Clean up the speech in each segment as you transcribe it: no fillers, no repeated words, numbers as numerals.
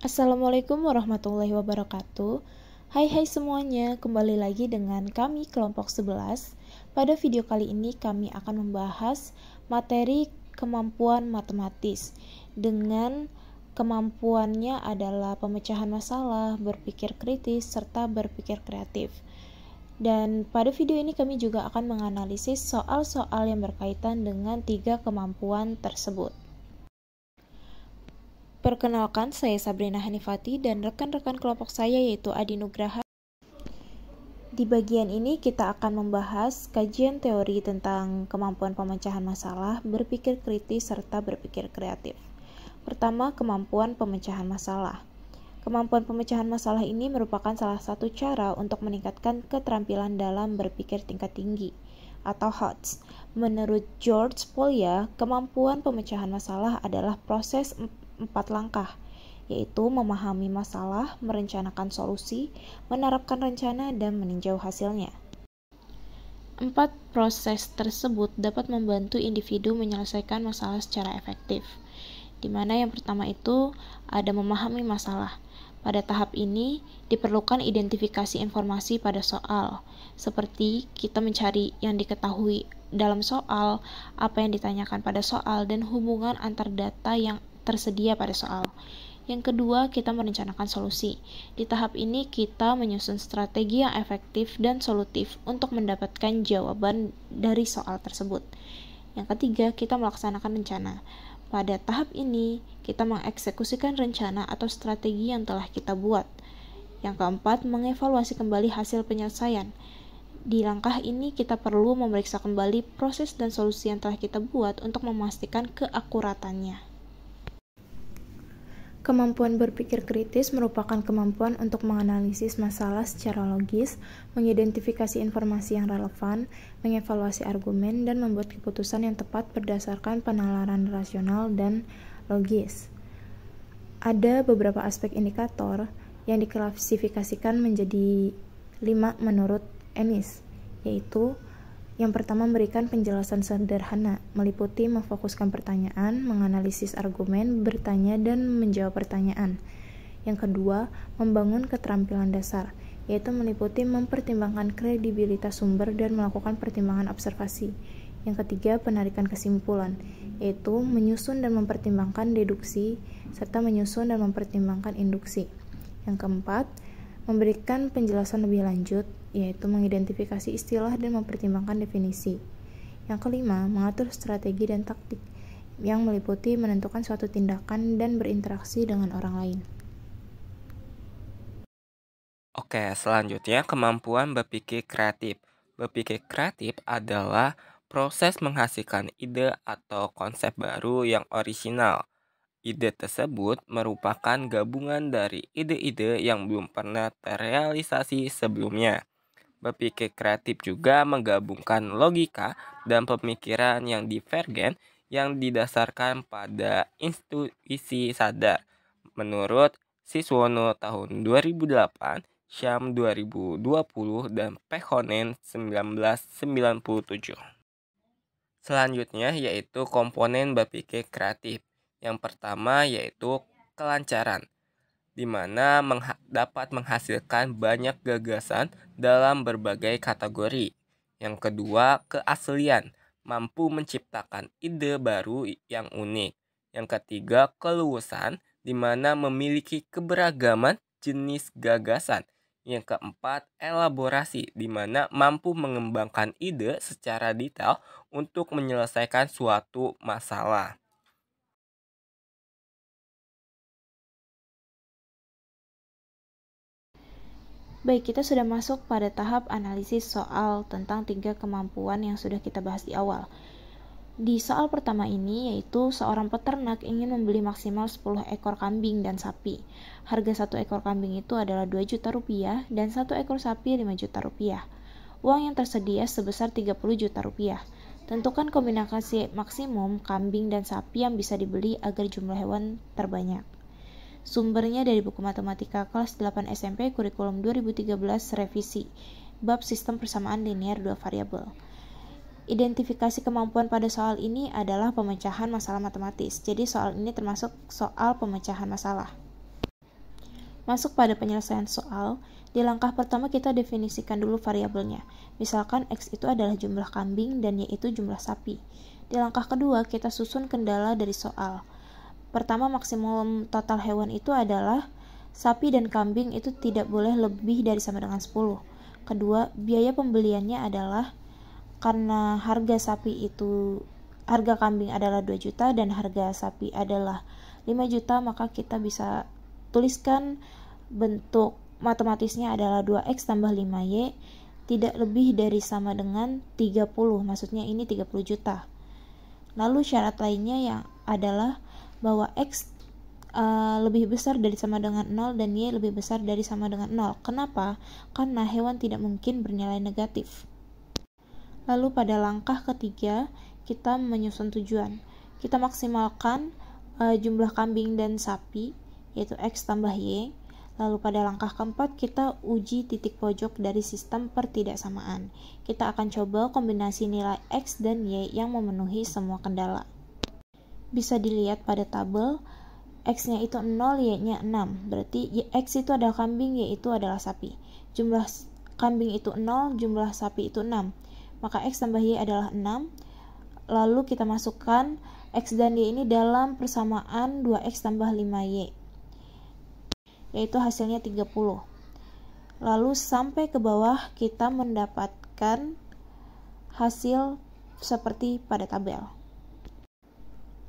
Assalamualaikum warahmatullahi wabarakatuh. Hai semuanya, kembali lagi dengan kami kelompok 11. Pada video kali ini kami akan membahas materi kemampuan matematis dengan kemampuannya adalah pemecahan masalah, berpikir kritis, serta berpikir kreatif. Dan pada video ini kami juga akan menganalisis soal-soal yang berkaitan dengan 3 kemampuan tersebut. Perkenalkan, saya Sabrina Hanifati dan rekan-rekan kelompok saya yaitu Adi Nugraha. Di bagian ini kita akan membahas kajian teori tentang kemampuan pemecahan masalah, berpikir kritis, serta berpikir kreatif. Pertama, kemampuan pemecahan masalah. Kemampuan pemecahan masalah ini merupakan salah satu cara untuk meningkatkan keterampilan dalam berpikir tingkat tinggi atau HOTS. Menurut George Polya, kemampuan pemecahan masalah adalah proses 4 langkah, yaitu memahami masalah, merencanakan solusi, menerapkan rencana, dan meninjau hasilnya. 4 proses tersebut dapat membantu individu menyelesaikan masalah secara efektif, di mana yang pertama itu ada memahami masalah. Pada tahap ini diperlukan identifikasi informasi pada soal, seperti kita mencari yang diketahui dalam soal, apa yang ditanyakan pada soal, dan hubungan antar data yang tersedia pada soal. Yang kedua, kita merencanakan solusi. Di tahap ini kita menyusun strategi yang efektif dan solutif untuk mendapatkan jawaban dari soal tersebut. Yang ketiga, kita melaksanakan rencana. Pada tahap ini, kita mengeksekusikan rencana atau strategi yang telah kita buat. Yang keempat, mengevaluasi kembali hasil penyelesaian. Di langkah ini, kita perlu memeriksa kembali proses dan solusi yang telah kita buat untuk memastikan keakuratannya. Kemampuan berpikir kritis merupakan kemampuan untuk menganalisis masalah secara logis, mengidentifikasi informasi yang relevan, mengevaluasi argumen, dan membuat keputusan yang tepat berdasarkan penalaran rasional dan logis. Ada beberapa aspek indikator yang diklasifikasikan menjadi 5 menurut Ennis, yaitu yang pertama, memberikan penjelasan sederhana, meliputi memfokuskan pertanyaan, menganalisis argumen, bertanya, dan menjawab pertanyaan. Yang kedua, membangun keterampilan dasar, yaitu meliputi mempertimbangkan kredibilitas sumber dan melakukan pertimbangan observasi. Yang ketiga, penarikan kesimpulan, yaitu menyusun dan mempertimbangkan deduksi, serta menyusun dan mempertimbangkan induksi. Yang keempat, memberikan penjelasan lebih lanjut, yaitu mengidentifikasi istilah dan mempertimbangkan definisi. Yang kelima, mengatur strategi dan taktik, yang meliputi menentukan suatu tindakan dan berinteraksi dengan orang lain. Oke, selanjutnya kemampuan berpikir kreatif. Berpikir kreatif adalah proses menghasilkan ide atau konsep baru yang orisinal. Ide tersebut merupakan gabungan dari ide-ide yang belum pernah terrealisasi sebelumnya. Berpikir kreatif juga menggabungkan logika dan pemikiran yang divergen yang didasarkan pada intuisi sadar. Menurut Siswono tahun 2008, Syam 2020, dan Pekonen 1997. Selanjutnya yaitu komponen berpikir kreatif. Yang pertama yaitu kelancaran, di mana dapat menghasilkan banyak gagasan dalam berbagai kategori. Yang kedua, keaslian, mampu menciptakan ide baru yang unik. Yang ketiga, keluasan, di mana memiliki keberagaman jenis gagasan. Yang keempat, elaborasi, di mana mampu mengembangkan ide secara detail untuk menyelesaikan suatu masalah. Baik, kita sudah masuk pada tahap analisis soal tentang 3 kemampuan yang sudah kita bahas di awal. Di soal pertama ini, yaitu seorang peternak ingin membeli maksimal 10 ekor kambing dan sapi. Harga 1 ekor kambing itu adalah 2 juta rupiah dan 1 ekor sapi 5 juta rupiah. Uang yang tersedia sebesar 30 juta rupiah. Tentukan kombinasi maksimum kambing dan sapi yang bisa dibeli agar jumlah hewan terbanyak. Sumbernya dari buku matematika kelas 8 SMP kurikulum 2013 revisi, bab sistem persamaan linear 2 variabel. Identifikasi kemampuan pada soal ini adalah pemecahan masalah matematis. Jadi soal ini termasuk soal pemecahan masalah. Masuk pada penyelesaian soal, di langkah pertama kita definisikan dulu variabelnya. Misalkan X itu adalah jumlah kambing dan Y itu jumlah sapi. Di langkah kedua, kita susun kendala dari soal. Pertama, maksimum total hewan itu adalah sapi dan kambing itu tidak boleh lebih dari sama dengan 10. Kedua, biaya pembeliannya adalah karena harga kambing adalah 2 juta dan harga sapi adalah 5 juta, maka kita bisa tuliskan bentuk matematisnya adalah 2x tambah 5y tidak lebih dari sama dengan 30, maksudnya ini 30 juta. Lalu syarat lainnya yang adalah bahwa x lebih besar dari sama dengan 0 dan y lebih besar dari sama dengan 0. Kenapa? Karena hewan tidak mungkin bernilai negatif. Lalu pada langkah ketiga, kita menyusun tujuan. Kita maksimalkan jumlah kambing dan sapi, yaitu x tambah y. Lalu pada langkah keempat, kita uji titik pojok dari sistem pertidaksamaan. Kita akan coba kombinasi nilai x dan y yang memenuhi semua kendala. Bisa dilihat pada tabel, x-nya itu 0, y-nya 6. Berarti x itu adalah kambing, y itu adalah sapi. Jumlah kambing itu 0, jumlah sapi itu 6. Maka x tambah y adalah 6. Lalu kita masukkan x dan y ini dalam persamaan 2x tambah 5y, yaitu hasilnya 30. Lalu sampai ke bawah kita mendapatkan hasil seperti pada tabel.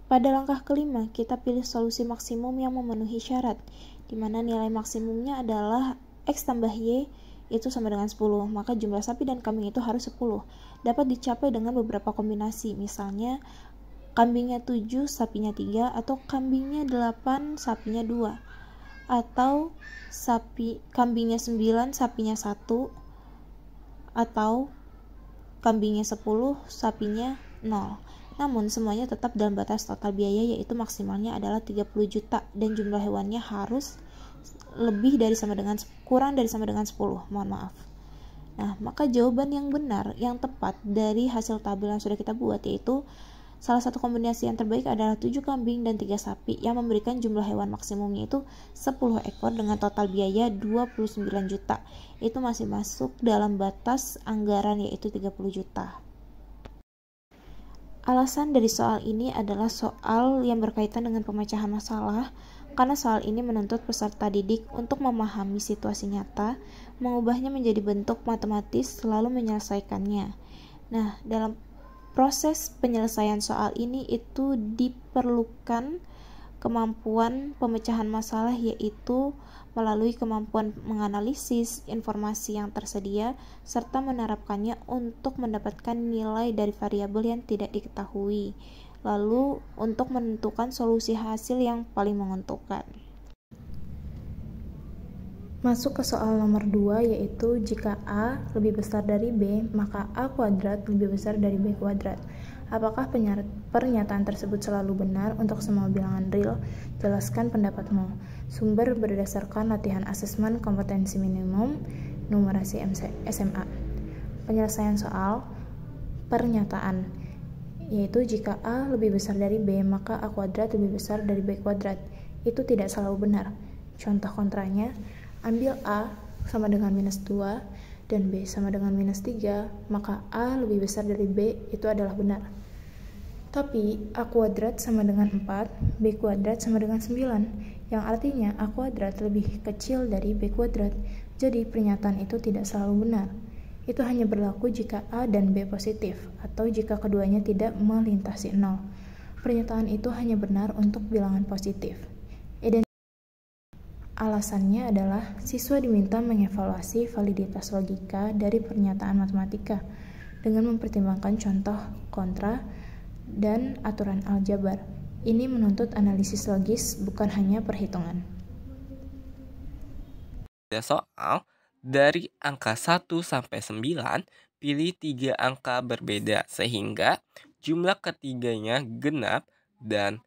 Pada langkah kelima, kita pilih solusi maksimum yang memenuhi syarat, di mana nilai maksimumnya adalah x tambah y itu sama dengan 10, maka jumlah sapi dan kambing itu harus 10. Dapat dicapai dengan beberapa kombinasi, misalnya kambingnya 7, sapinya 3, atau kambingnya 8, sapinya 2, atau kambingnya 9, sapinya 1, atau kambingnya 10, sapinya 0. Namun semuanya tetap dalam batas total biaya, yaitu maksimalnya adalah 30 juta dan jumlah hewannya harus kurang dari sama dengan 10. Mohon maaf. Nah, maka jawaban yang benar, yang tepat dari hasil tabel yang sudah kita buat yaitu salah satu kombinasi yang terbaik adalah 7 kambing dan 3 sapi yang memberikan jumlah hewan maksimumnya itu 10 ekor dengan total biaya 29 juta. Itu masih masuk dalam batas anggaran yaitu 30 juta. Alasan dari soal ini adalah soal yang berkaitan dengan pemecahan masalah, karena soal ini menuntut peserta didik untuk memahami situasi nyata, mengubahnya menjadi bentuk matematis, lalu menyelesaikannya. Nah, dalam proses penyelesaian soal ini itu diperlukan kemampuan pemecahan masalah, yaitu melalui kemampuan menganalisis informasi yang tersedia serta menerapkannya untuk mendapatkan nilai dari variabel yang tidak diketahui, lalu untuk menentukan solusi hasil yang paling menguntungkan. Masuk ke soal nomor 2, yaitu jika A lebih besar dari B, maka A kuadrat lebih besar dari B kuadrat. Apakah pernyataan tersebut selalu benar untuk semua bilangan real? Jelaskan pendapatmu. Sumber berdasarkan latihan asesmen kompetensi minimum numerasi SMA. Penyelesaian soal pernyataan, yaitu jika A lebih besar dari B, maka A kuadrat lebih besar dari B kuadrat. Itu tidak selalu benar. Contoh kontranya, ambil A sama dengan minus 2 dan B sama dengan minus 3, maka A lebih besar dari B itu adalah benar. Tapi A kuadrat sama dengan 4, B kuadrat sama dengan 9, yang artinya A kuadrat lebih kecil dari B kuadrat. Jadi pernyataan itu tidak selalu benar. Itu hanya berlaku jika A dan B positif, atau jika keduanya tidak melintasi 0. Pernyataan itu hanya benar untuk bilangan positif. Alasannya adalah siswa diminta mengevaluasi validitas logika dari pernyataan matematika dengan mempertimbangkan contoh kontra dan aturan aljabar. Ini menuntut analisis logis, bukan hanya perhitungan. Soal dari angka 1 sampai 9, pilih 3 angka berbeda sehingga jumlah ketiganya genap dan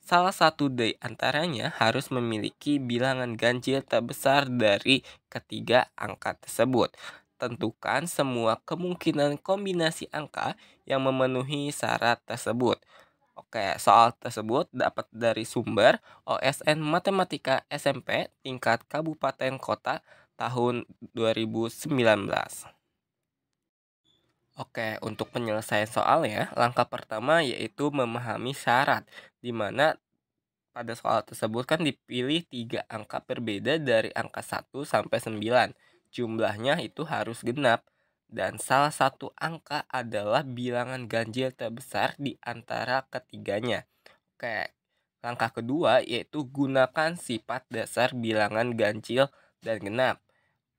salah satu dari antaranya harus memiliki bilangan ganjil terbesar dari ketiga angka tersebut. Tentukan semua kemungkinan kombinasi angka yang memenuhi syarat tersebut. Oke, soal tersebut dapat dari sumber OSN Matematika SMP tingkat Kabupaten Kota tahun 2019. Oke, untuk penyelesaian soalnya, langkah pertama yaitu memahami syarat, di mana pada soal tersebut kan dipilih 3 angka berbeda dari angka 1 sampai 9. Jumlahnya itu harus genap. Dan salah satu angka adalah bilangan ganjil terbesar di antara ketiganya. Oke, langkah kedua yaitu gunakan sifat dasar bilangan ganjil dan genap.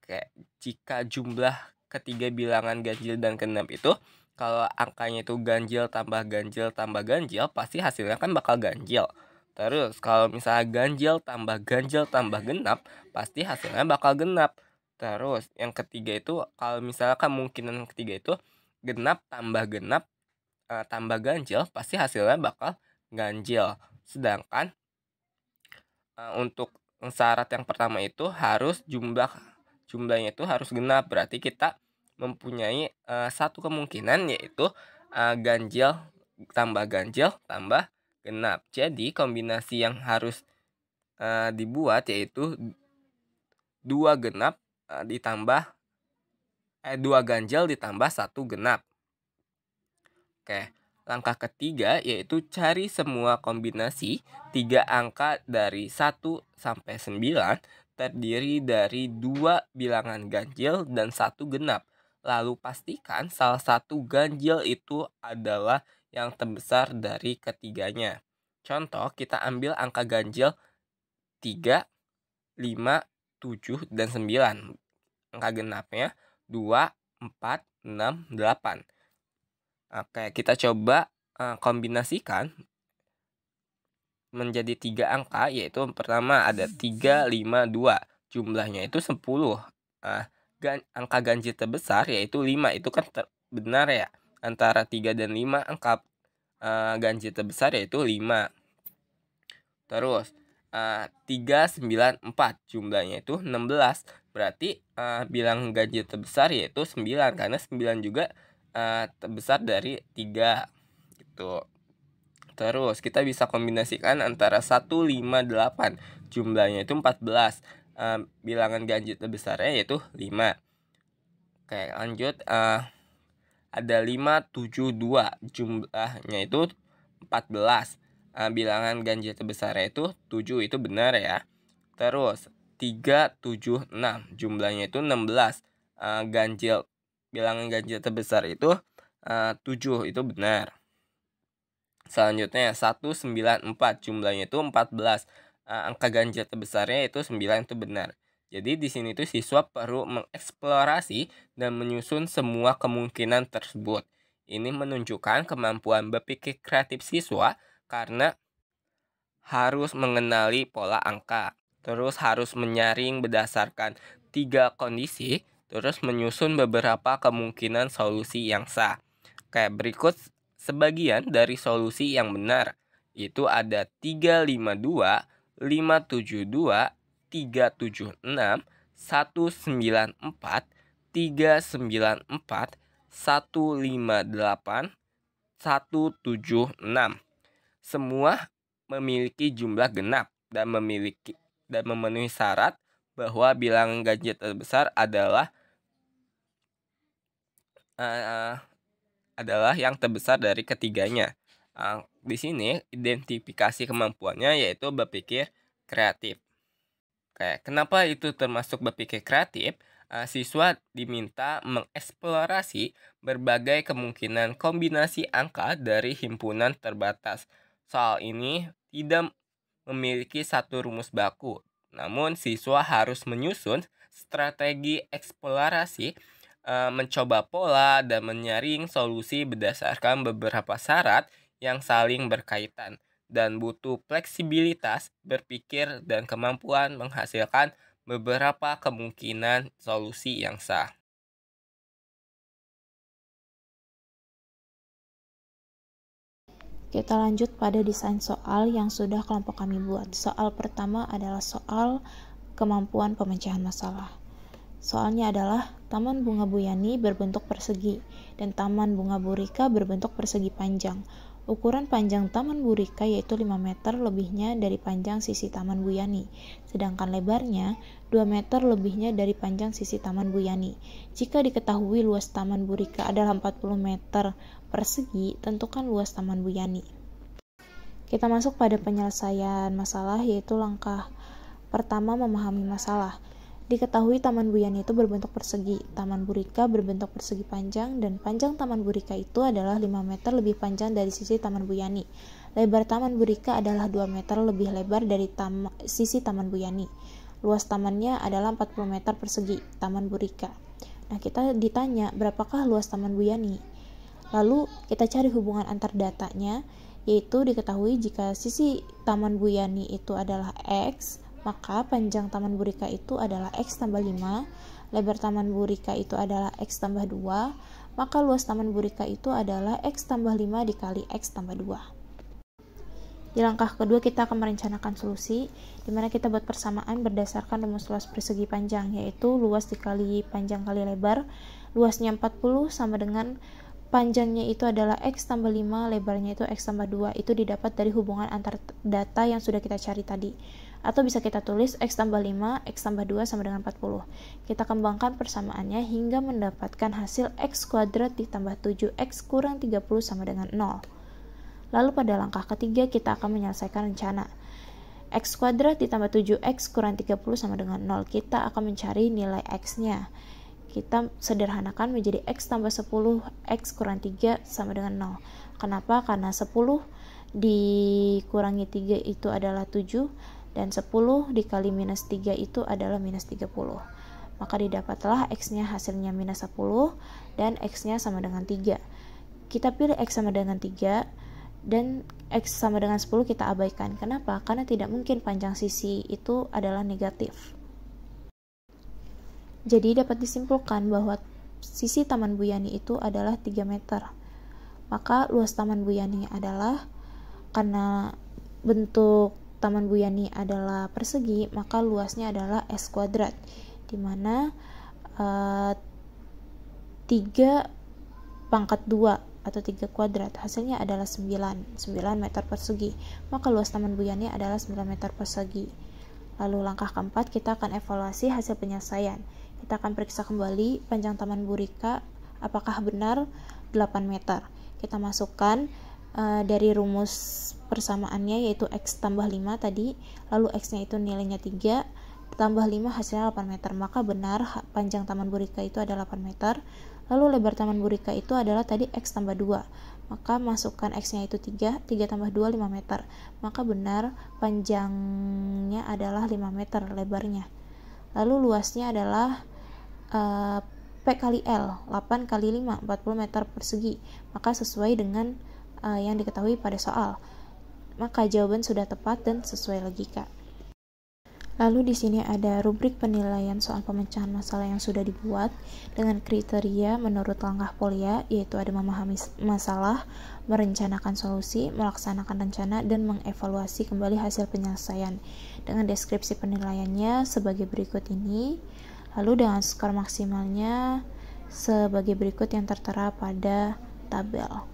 Oke, jika jumlah ketiga bilangan ganjil dan genap itu, kalau angkanya itu ganjil tambah ganjil tambah ganjil, pasti hasilnya kan bakal ganjil. Terus kalau misalnya ganjil tambah genap, pasti hasilnya bakal genap. Terus yang ketiga itu, kalau misalnya kemungkinan ketiga itu genap tambah ganjil, pasti hasilnya bakal ganjil. Sedangkan untuk syarat yang pertama itu harus jumlahnya itu harus genap. Berarti kita mempunyai satu kemungkinan, yaitu ganjil tambah genap. Jadi kombinasi yang harus dibuat yaitu 2 ganjil ditambah 1 genap. Oke, langkah ketiga yaitu cari semua kombinasi 3 angka dari 1 sampai 9 terdiri dari 2 bilangan ganjil dan 1 genap. Lalu pastikan salah satu ganjil itu adalah yang terbesar dari ketiganya. Contoh, kita ambil angka ganjil 3, 5, 7, dan 9. Angka genapnya 2, 4, 6, 8. Oke, kita coba kombinasikan menjadi 3 angka, yaitu pertama ada 3, 5, 2. Jumlahnya itu 10. Angka ganjil terbesar yaitu 5, itu kan benar ya. Antara 3 dan 5 angka ganjil terbesar yaitu 5. Terus 3, 9, 4, jumlahnya itu 16. Berarti bilangan ganjil terbesar yaitu 9, karena 9 juga terbesar dari 3 gitu. Terus kita bisa kombinasikan antara 1, 5, 8, jumlahnya itu 14. Bilangan ganjil terbesarnya yaitu 5. Oke, lanjut. Ada 5, 7, 2, jumlahnya itu 14. Bilangan ganjil terbesarnya itu 7, itu benar ya. Terus 3, 7, 6, jumlahnya itu 16. Bilangan ganjil terbesar itu 7, itu benar. Selanjutnya 1, 9, 4, jumlahnya itu 14. Angka ganjil terbesarnya itu 9, itu benar. Jadi di sini tuh siswa perlu mengeksplorasi dan menyusun semua kemungkinan tersebut. Ini menunjukkan kemampuan berpikir kreatif siswa karena harus mengenali pola angka, terus harus menyaring berdasarkan 3 kondisi, terus menyusun beberapa kemungkinan solusi yang sah. Kayak berikut sebagian dari solusi yang benar. Itu ada 352, 572, 376, 194, 394, 158, 176. Semua memiliki jumlah genap dan memenuhi syarat bahwa bilangan ganjil terbesar adalah yang terbesar dari ketiganya. Di sini identifikasi kemampuannya yaitu berpikir kreatif. Oke, kenapa itu termasuk berpikir kreatif? Siswa diminta mengeksplorasi berbagai kemungkinan kombinasi angka dari himpunan terbatas. Soal ini tidak memiliki satu rumus baku, namun siswa harus menyusun strategi eksplorasi, mencoba pola, dan menyaring solusi berdasarkan beberapa syarat yang saling berkaitan, dan butuh fleksibilitas berpikir dan kemampuan menghasilkan beberapa kemungkinan solusi yang sah. Kita lanjut pada desain soal yang sudah kelompok kami buat. Soal pertama adalah soal kemampuan pemecahan masalah. Soalnya adalah Taman Bunga Bu Yani berbentuk persegi dan Taman Bunga Bu Rika berbentuk persegi panjang. Ukuran panjang Taman Burika yaitu 5 meter lebihnya dari panjang sisi Taman Buyani, sedangkan lebarnya 2 meter lebihnya dari panjang sisi Taman Buyani. Jika diketahui luas Taman Burika adalah 40 meter persegi, tentukan luas Taman Buyani. Kita masuk pada penyelesaian masalah, yaitu langkah pertama memahami masalah. Diketahui Taman Buyani itu berbentuk persegi, Taman Burika berbentuk persegi panjang, dan panjang Taman Burika itu adalah 5 meter lebih panjang dari sisi Taman Buyani. Lebar Taman Burika adalah 2 meter lebih lebar dari sisi Taman Buyani. Luas tamannya adalah 40 meter persegi, Taman Burika. Nah, kita ditanya berapakah luas Taman Buyani. Lalu kita cari hubungan antar datanya, yaitu diketahui jika sisi Taman Buyani itu adalah X, maka panjang Taman Burika itu adalah X tambah 5, lebar Taman Burika itu adalah X tambah 2, maka luas Taman Burika itu adalah X tambah 5 dikali X tambah 2. Di langkah kedua kita akan merencanakan solusi, di mana kita buat persamaan berdasarkan rumus luas persegi panjang, yaitu luas dikali panjang kali lebar. Luasnya 40 sama dengan panjangnya itu adalah X tambah 5, lebarnya itu X tambah 2. Itu didapat dari hubungan antar data yang sudah kita cari tadi. Atau bisa kita tulis X tambah 5, X tambah 2 sama dengan 40. Kita kembangkan persamaannya hingga mendapatkan hasil X kuadrat ditambah 7X kurang 30 sama dengan 0. Lalu pada langkah ketiga kita akan menyelesaikan rencana. X kuadrat ditambah 7X kurang 30 sama dengan 0. Kita akan mencari nilai X-nya. Kita sederhanakan menjadi X tambah 10, X kurang 3 sama dengan 0. Kenapa? Karena 10 dikurangi 3 itu adalah 7, dan 10 dikali minus 3 itu adalah minus 30. Maka didapatlah X-nya hasilnya minus 10, dan X-nya sama dengan 3. Kita pilih X sama dengan 3, dan X sama dengan 10 kita abaikan. Kenapa? Karena tidak mungkin panjang sisi itu adalah negatif. Jadi dapat disimpulkan bahwa sisi Taman Buyani itu adalah 3 meter. Maka luas Taman Buyani adalah, karena bentuk Taman Buyani adalah persegi, maka luasnya adalah S kuadrat, di mana 3 pangkat 2 atau 3 kuadrat hasilnya adalah 9 meter persegi. Maka luas Taman Buyani adalah 9 meter persegi. Lalu langkah keempat kita akan evaluasi hasil penyelesaian. Kita akan periksa kembali panjang Taman Burika apakah benar 8 meter. Kita masukkan dari rumus persamaannya, yaitu X tambah 5 tadi, lalu X-nya itu nilainya 3, tambah 5 hasilnya 8 meter, maka benar panjang Taman Burika itu adalah 8 meter. Lalu lebar Taman Burika itu adalah tadi X tambah 2, maka masukkan X-nya itu 3 tambah 2, 5 meter, maka benar panjangnya adalah 5 meter lebarnya. Lalu luasnya adalah P kali L, 8 kali 5, 40 meter persegi, maka sesuai dengan yang diketahui pada soal. Maka jawaban sudah tepat dan sesuai logika. Lalu di sini ada rubrik penilaian soal pemecahan masalah yang sudah dibuat dengan kriteria menurut langkah Polya, yaitu ada memahami masalah, merencanakan solusi, melaksanakan rencana, dan mengevaluasi kembali hasil penyelesaian. Dengan deskripsi penilaiannya sebagai berikut ini, lalu dengan skor maksimalnya sebagai berikut yang tertera pada tabel.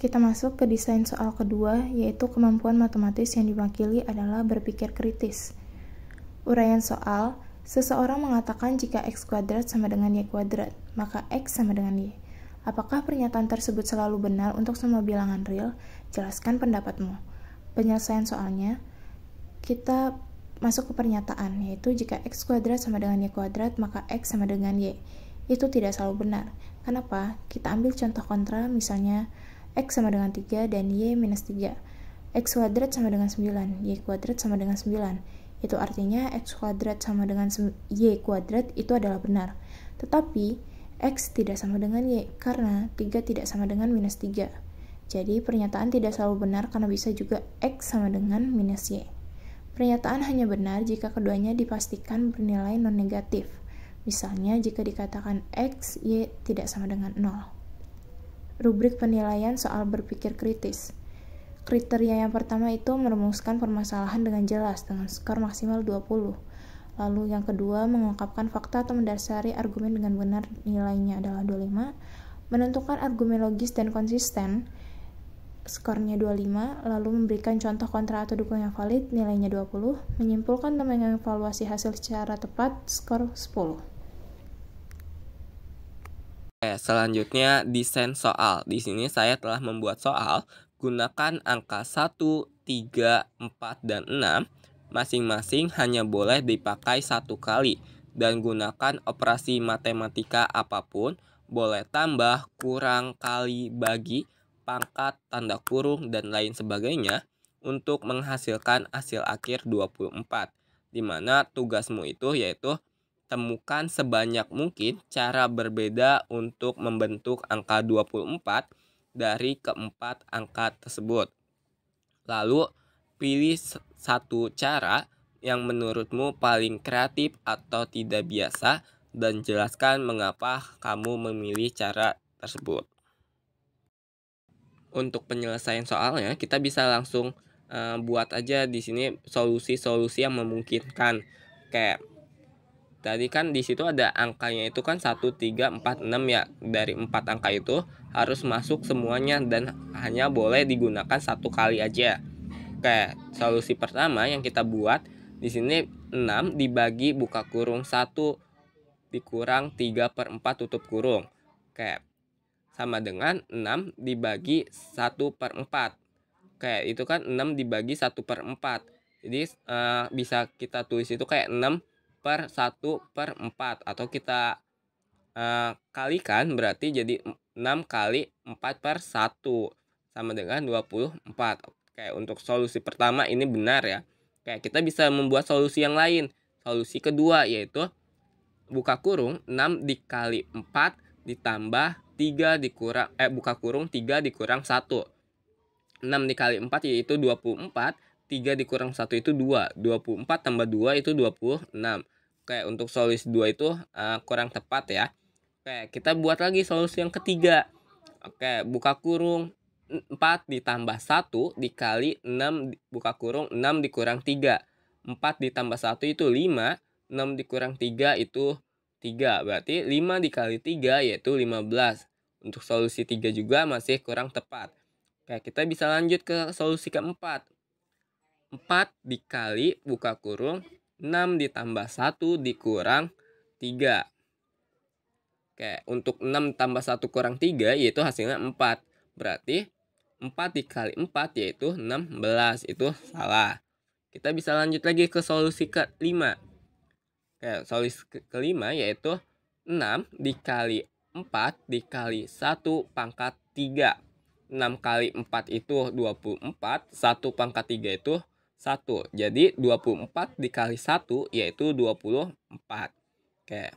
Kita masuk ke desain soal kedua, yaitu kemampuan matematis yang diwakili adalah berpikir kritis. Uraian soal, seseorang mengatakan jika X kuadrat sama dengan Y kuadrat, maka X sama dengan Y. Apakah pernyataan tersebut selalu benar untuk semua bilangan real? Jelaskan pendapatmu. Penyelesaian soalnya, kita masuk ke pernyataan, yaitu jika X kuadrat sama dengan Y kuadrat, maka X sama dengan Y. Itu tidak selalu benar. Kenapa? Kita ambil contoh kontra, misalnya X sama dengan 3 dan Y minus 3. X kuadrat sama dengan 9, Y kuadrat sama dengan 9. Itu artinya X kuadrat sama dengan Y kuadrat itu adalah benar. Tetapi X tidak sama dengan Y karena 3 tidak sama dengan minus 3. Jadi pernyataan tidak selalu benar karena bisa juga X sama dengan minus Y. Pernyataan hanya benar jika keduanya dipastikan bernilai non-negatif. Misalnya jika dikatakan X, Y tidak sama dengan 0. Rubrik penilaian soal berpikir kritis. Kriteria yang pertama itu merumuskan permasalahan dengan jelas dengan skor maksimal 20. Lalu yang kedua mengungkapkan fakta atau mendasari argumen dengan benar, nilainya adalah 25. Menentukan argumen logis dan konsisten skornya 25, lalu memberikan contoh kontra atau dukung yang valid, nilainya 20, menyimpulkan dan mengevaluasi hasil secara tepat, skor 10. Selanjutnya desain soal. Di sini saya telah membuat soal. Gunakan angka 1, 3, 4, dan 6. Masing-masing hanya boleh dipakai satu kali. Dan gunakan operasi matematika apapun. Boleh tambah, kurang, kali, bagi, pangkat, tanda kurung, dan lain sebagainya. Untuk menghasilkan hasil akhir 24. Dimana tugasmu itu yaitu temukan sebanyak mungkin cara berbeda untuk membentuk angka 24 dari keempat angka tersebut. Lalu pilih satu cara yang menurutmu paling kreatif atau tidak biasa dan jelaskan mengapa kamu memilih cara tersebut. Untuk penyelesaian soalnya kita bisa langsung buat aja di sini solusi-solusi yang memungkinkan. Kayak tadi kan di situ ada angkanya itu kan 1, 3, 4, 6 ya. Dari 4 angka itu harus masuk semuanya dan hanya boleh digunakan satu kali aja. Oke, solusi pertama yang kita buat di sini 6 dibagi buka kurung 1 dikurang 3/4 tutup kurung. Oke, sama dengan 6 dibagi 1/4. Oke, itu kan 6 dibagi 1/4. Jadi bisa kita tulis itu kayak 6/1/4 atau kita kalikan berarti jadi 6 kali 4/1 sama dengan 24. Oke, untuk solusi pertama ini benar ya. Oke, kita bisa membuat solusi yang lain. Solusi kedua yaitu buka kurung 6 dikali 4 ditambah 3 dikurang buka kurung 3 dikurang 1. 6 dikali 4 yaitu 24, 3 dikurang 1 itu 2. 24 tambah 2 itu 26. Oke, untuk solusi 2 itu kurang tepat ya. Oke, kita buat lagi solusi yang ketiga. Oke, buka kurung 4 ditambah 1 dikali 6 buka kurung 6 dikurang 3. 4 ditambah 1 itu 5, 6 dikurang 3 itu 3. Berarti 5 dikali 3 yaitu 15. Untuk solusi 3 juga masih kurang tepat. Oke, kita bisa lanjut ke solusi keempat. 4 dikali buka kurung 6 ditambah 1 dikurang 3. Oke, untuk 6 tambah 1 kurang 3 yaitu hasilnya 4. Berarti 4 dikali 4 yaitu 16. Itu salah. Kita bisa lanjut lagi ke solusi kelima. Oke, solusi kelima yaitu 6 dikali 4 dikali 1 pangkat 3. 6 kali 4 itu 24, 1 pangkat 3 itu 1. Jadi 24 dikali 1 yaitu 24. Oke.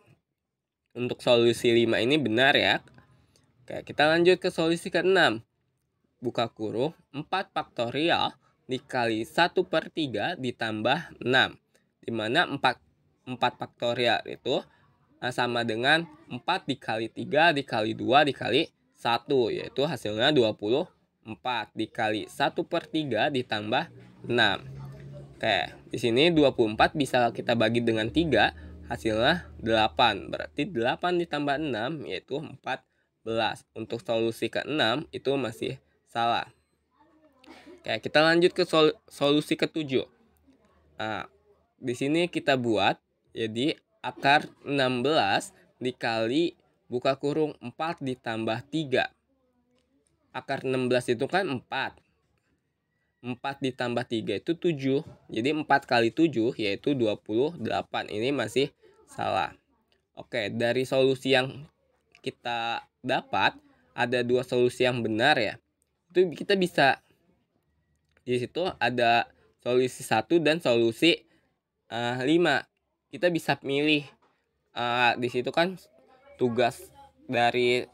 Untuk solusi 5 ini benar ya. Oke, kita lanjut ke solusi ke-6. Buka kurung 4 faktorial dikali 1/3 ditambah 6. Dimana 4 faktorial itu sama dengan 4 dikali 3 dikali 2 dikali 1, yaitu hasilnya 24 dikali 1/3 ditambah 6. Oke, di sini 24 bisa kita bagi dengan 3, hasilnya 8. Berarti 8 ditambah 6 yaitu 14. Untuk solusi ke-6 itu masih salah. Oke, kita lanjut ke solusi ke-7. Nah, di sini kita buat jadi akar 16 dikali buka kurung 4 ditambah 3. Akar 16 itu kan 4. 4 ditambah 3 itu 7. Jadi 4 kali 7 yaitu 28. Ini masih salah. Oke, dari solusi yang kita dapat ada dua solusi yang benar ya. Itu kita bisa di situ ada solusi 1 dan solusi 5. Kita bisa milih di situ kan tugas dari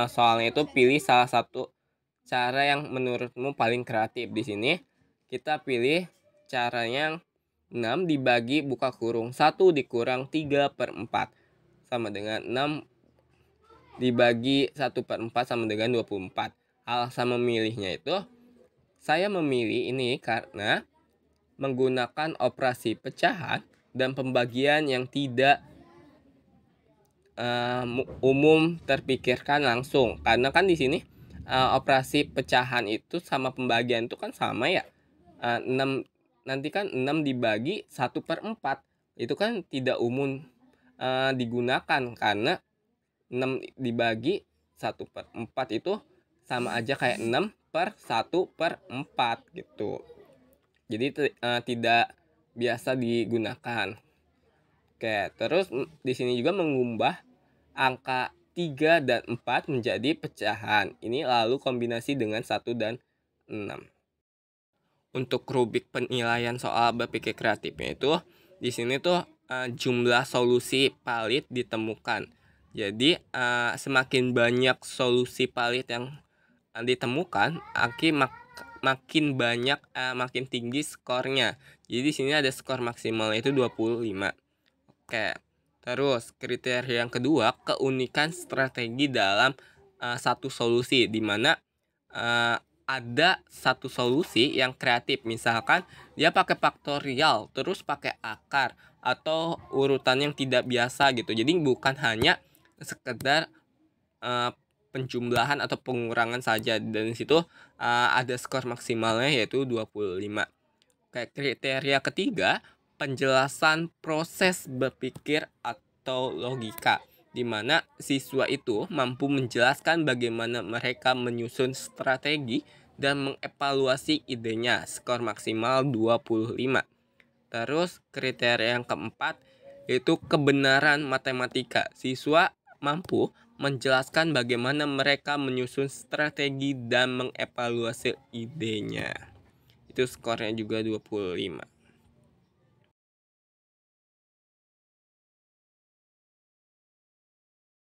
soalnya itu pilih salah satu cara yang menurutmu paling kreatif. Di sini kita pilih caranya 6 dibagi buka kurung 1 dikurang 3/4 sama dengan 6 dibagi 1/4 sama dengan 24. Alasan memilihnya itu saya memilih ini karena menggunakan operasi pecahan dan pembagian yang tidak umum terpikirkan langsung. Karena kan di sini operasi pecahan itu sama pembagian itu kan sama ya. 6 nanti kan 6 dibagi 1/4 itu kan tidak umum digunakan, karena 6 dibagi 1/4 itu sama aja kayak 6/1/4 gitu. Jadi tidak biasa digunakan. Oke, terus di sini juga mengubah angka 3 dan 4 menjadi pecahan. Ini lalu kombinasi dengan 1 dan 6. Untuk rubrik penilaian soal berpikir kreatifnya itu di sini tuh jumlah solusi palit ditemukan. Jadi semakin banyak solusi palit yang ditemukan, makin tinggi skornya. Jadi di sini ada skor maksimalnya itu 25. Oke. Terus kriteria yang kedua, keunikan strategi dalam satu solusi, di mana ada satu solusi yang kreatif, misalkan dia pakai faktorial terus pakai akar atau urutan yang tidak biasa gitu. Jadi bukan hanya sekedar penjumlahan atau pengurangan saja, dan di situ ada skor maksimalnya yaitu 25. Kayak kriteria ketiga, penjelasan proses berpikir atau logika, di mana siswa itu mampu menjelaskan bagaimana mereka menyusun strategi dan mengevaluasi idenya, skor maksimal 25. Terus kriteria yang keempat yaitu kebenaran matematika. Siswa mampu menjelaskan bagaimana mereka menyusun strategi dan mengevaluasi idenya. Itu skornya juga 25.